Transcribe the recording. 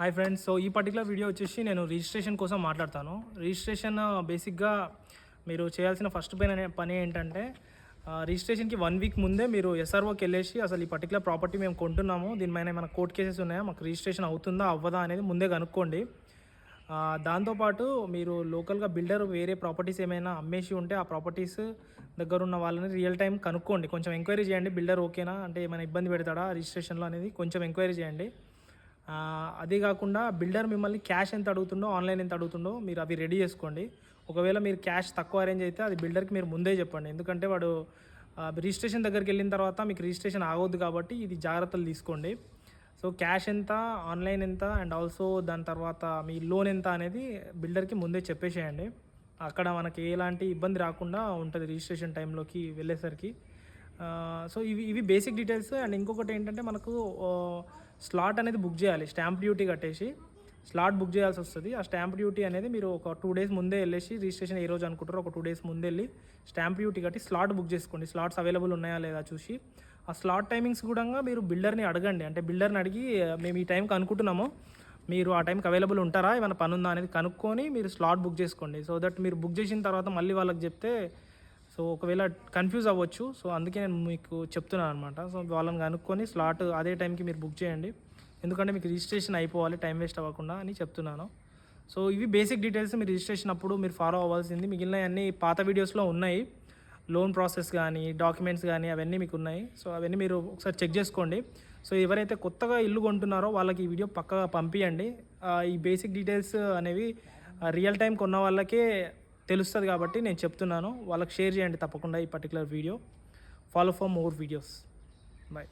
Hi friends. So ఈ particular video వచ్చేసి నేను రిజిస్ట్రేషన్ కోసం మాట్లాడతాను. రిజిస్ట్రేషన్ బేసిక్గా మీరు చేయాల్సిన ఫస్ట్ పని ఏంటంటే రిజిస్ట్రేషన్కి 1 వీక్ ముందే మీరు ఎస్ఆర్ఓకి వెళ్ళేసి అసలు ఈ పర్టికులర్ ప్రాపర్టీ మేము కొంటున్నాము, దీనిపైన మన కోర్ట్ కేసెస్ ఉన్నాయా, మాకు రిజిస్ట్రేషన్ అవుతుందా అవ్వదా అనేది ముందే కనుక్కోండి. దాంతోపాటు మీరు లోకల్గా బిల్డర్ వేరే ప్రాపర్టీస్ ఏమైనా అమ్మేసి ఉంటే ఆ ప్రాపర్టీస్ దగ్గర ఉన్న వాళ్ళని రియల్ టైం కనుక్కోండి. కొంచెం ఎంక్వైరీ చేయండి, బిల్డర్ ఓకేనా, అంటే ఏమైనా ఇబ్బంది పెడతాడా రిజిస్ట్రేషన్లో అనేది కొంచెం ఎంక్వైరీ చేయండి. అదే కాకుండా బిల్డర్ మిమ్మల్ని క్యాష్ ఎంత అడుగుతుండో, ఆన్లైన్ ఎంత అడుగుతుండో మీరు అవి రెడీ చేసుకోండి. ఒకవేళ మీరు క్యాష్ తక్కువ అరేంజ్ అయితే అది బిల్డర్కి మీరు ముందే చెప్పండి. ఎందుకంటే వాడు రిజిస్ట్రేషన్ దగ్గరికి వెళ్ళిన తర్వాత మీకు రిజిస్ట్రేషన్ ఆగొద్దు కాబట్టి ఇది జాగ్రత్తలు తీసుకోండి. సో క్యాష్ ఎంత, ఆన్లైన్ ఎంత, అండ్ ఆల్సో దాని తర్వాత మీ లోన్ ఎంత అనేది బిల్డర్కి ముందే చెప్పేసేయండి. అక్కడ మనకి ఎలాంటి ఇబ్బంది రాకుండా ఉంటుంది రిజిస్ట్రేషన్ టైంలోకి వెళ్ళేసరికి. సో ఇవి బేసిక్ డీటెయిల్స్. అండ్ ఇంకొకటి ఏంటంటే మనకు స్లాట్ అనేది బుక్ చేయాలి. స్టాంప్ డ్యూటీ కట్టేసి స్లాట్ బుక్ చేయాల్సి వస్తుంది. ఆ స్టాంప్ డ్యూటీ అనేది మీరు ఒక 2 days ముందే వెళ్ళేసి, రిజిస్ట్రేషన్ ఏ రోజు అనుకుంటారో ఒక 2 days ముందే వెళ్ళి స్టాంప్ డ్యూటీ కట్టి స్లాట్ బుక్ చేసుకోండి. స్లాట్స్ అవైలబుల్ ఉన్నాయా లేదా చూసి ఆ స్లాట్ టైమింగ్స్ కూడా మీరు బిల్డర్ని అడగండి. అంటే బిల్డర్ని అడిగి మేము ఈ టైంకి అనుకుంటున్నాము, మీరు ఆ టైంకి అవైలబుల్ ఉంటారా, ఏమైనా పని ఉందా అనేది కనుక్కొని మీరు స్లాట్ బుక్ చేసుకోండి. సో దట్ మీరు బుక్ చేసిన తర్వాత మళ్ళీ వాళ్ళకి చెప్తే సో ఒకవేళ కన్ఫ్యూజ్ అవ్వచ్చు. సో అందుకే నేను మీకు చెప్తున్నాను అనమాట. సో వాళ్ళని కనుక్కొని స్లాట్ అదే టైంకి మీరు బుక్ చేయండి. ఎందుకంటే మీకు రిజిస్ట్రేషన్ అయిపోవాలి, టైం వేస్ట్ అవ్వకుండా అని చెప్తున్నాను. సో ఇవి బేసిక్ డీటెయిల్స్. మీరు రిజిస్ట్రేషన్ అప్పుడు మీరు ఫాలో అవ్వాల్సింది. మిగిలిన అన్ని పాత వీడియోస్లో ఉన్నాయి. లోన్ ప్రాసెస్ కానీ, డాక్యుమెంట్స్ కానీ అవన్నీ మీకు ఉన్నాయి. సో అవన్నీ మీరు ఒకసారి చెక్ చేసుకోండి. సో ఎవరైతే కొత్తగా ఇల్లు కొంటున్నారో వాళ్ళకి ఈ వీడియో పక్కగా పంపించండి. ఈ బేసిక్ డీటెయిల్స్ అనేవి రియల్ టైం కొన్న వాళ్ళకే తెలుస్తుంది కాబట్టి నేను చెప్తున్నాను. వాళ్ళకి షేర్ చేయండి తప్పకుండా ఈ particular video. Follow for more videos. Bye.